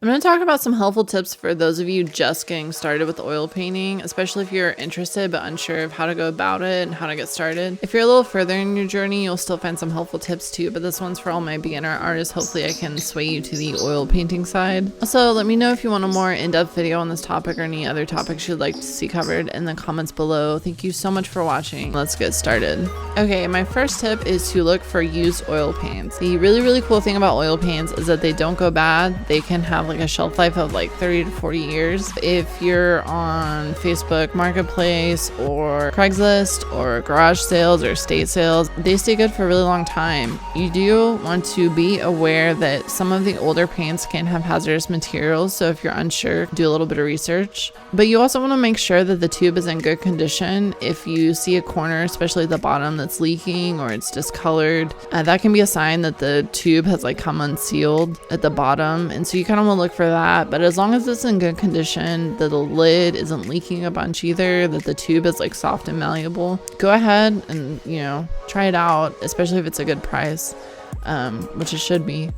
I'm going to talk about some helpful tips for those of you just getting started with oil painting, especially if you're interested but unsure of how to go about it and how to get started. If you're a little further in your journey, you'll still find some helpful tips too, but this one's for all my beginner artists. Hopefully I can sway you to the oil painting side. Also, let me know if you want a more in-depth video on this topic or any other topics you'd like to see covered in the comments below. Thank you so much for watching. Let's get started. Okay, my first tip is to look for used oil paints. The really cool thing about oil paints is that they don't go bad. They can have like a shelf life of like 30 to 40 years. If you're on Facebook Marketplace or Craigslist or garage sales or estate sales, they stay good for a really long time. You do want to be aware that some of the older paints can have hazardous materials, so if you're unsure, do a little bit of research. But you also want to make sure that the tube is in good condition. If you see a corner, especially at the bottom, that's leaking or it's discolored, that can be a sign that the tube has like come unsealed at the bottom, and so you kind of want to look for that. But as long as it's in good condition, that the lid isn't leaking a bunch either, that the tube is like soft and malleable, go ahead and try it out, especially if it's a good price, which it should be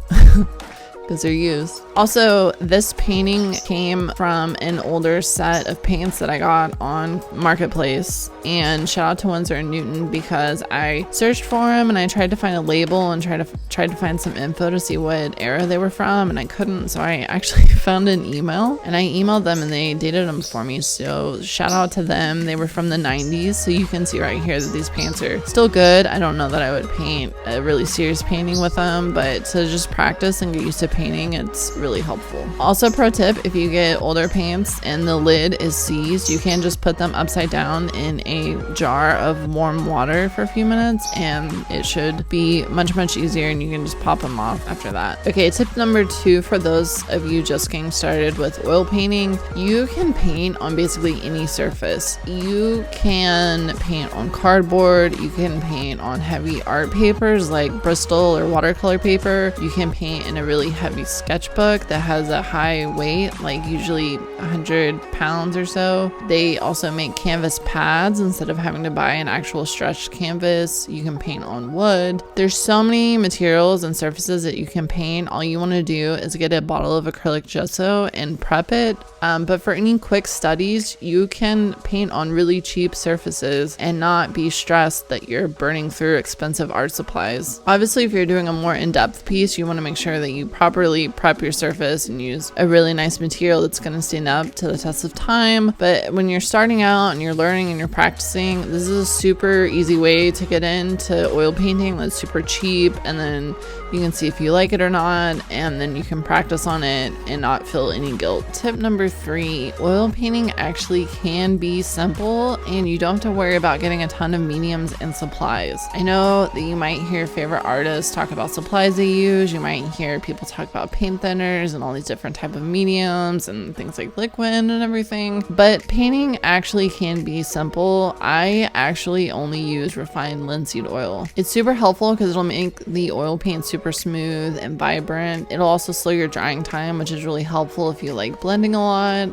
because they're used. Also, this painting came from an older set of paints that I got on Marketplace, and shout out to Winsor & Newton because I searched for them and I tried to find a label and tried to find some info to see what era they were from, and I couldn't, so I actually found an email and I emailed them and they dated them for me, so shout out to them. They were from the 90s, so you can see right here that these paints are still good. I don't know that I would paint a really serious painting with them, but to just practice and get used to painting, it's really helpful. Also, pro tip, if you get older paints and the lid is seized, you can just put them upside down in a jar of warm water for a few minutes and it should be much easier, and you can just pop them off after that. Okay, tip number 2 for those of you just getting started with oil painting: you can paint on basically any surface. You can paint on cardboard, you can paint on heavy art papers like Bristol or watercolor paper, you can paint in a really heavy sketchbook that has a high weight, like usually 100 pounds or so. They also make canvas pads instead of having to buy an actual stretched canvas. You can paint on wood. There's so many materials and surfaces that you can paint. All you want to do is get a bottle of acrylic gesso and prep it. But for any quick studies, you can paint on really cheap surfaces and not be stressed that you're burning through expensive art supplies. Obviously, if you're doing a more in-depth piece, you want to make sure that you properly prep your surface and use a really nice material that's going to stand up to the test of time. But when you're starting out and you're learning and you're practicing, this is a super easy way to get into oil painting that's super cheap, and then you can see if you like it or not, and then you can practice on it and not feel any guilt. Tip number 3, oil painting actually can be simple and you don't have to worry about getting a ton of mediums and supplies. I know that you might hear favorite artists talk about supplies they use, you might hear people talk about paint thinners and all these different type of mediums and things like liquid and everything, but painting actually can be simple. I actually only use refined linseed oil. It's super helpful because it'll make the oil paint super smooth and vibrant. It'll also slow your drying time, which is really helpful if you like blending a lot,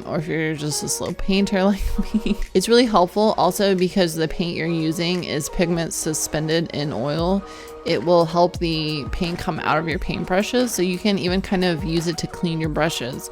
or if you're just a slow painter like me. It's really helpful also because the paint you're using is pigment suspended in oil. It will help the paint come out of your paintbrushes, so you can even kind of use it to clean your brushes.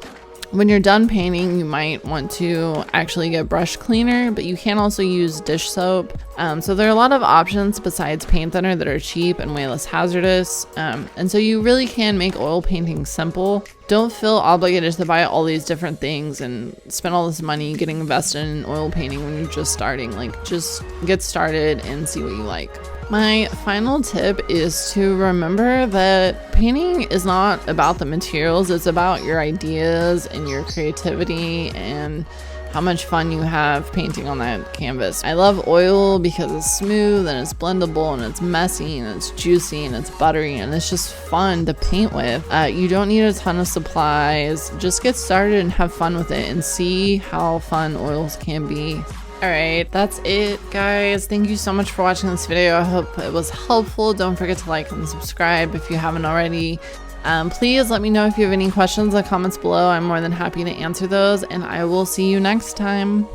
When you're done painting, you might want to actually get brush cleaner, but you can also use dish soap. So there are a lot of options besides paint thinner that are cheap and way less hazardous. And so you really can make oil painting simple. Don't feel obligated to buy all these different things and spend all this money getting invested in oil painting when you're just starting. Like, just get started and see what you like. My final tip is to remember that painting is not about the materials, it's about your ideas and your creativity and how much fun you have painting on that canvas. I love oil because it's smooth and it's blendable and it's messy and it's juicy and it's buttery and it's just fun to paint with. You don't need a ton of supplies. Just get started and have fun with it and see how fun oils can be. Alright, that's it, guys. Thank you so much for watching this video. I hope it was helpful. Don't forget to like and subscribe if you haven't already. Please let me know if you have any questions in the comments below. I'm more than happy to answer those, and I will see you next time.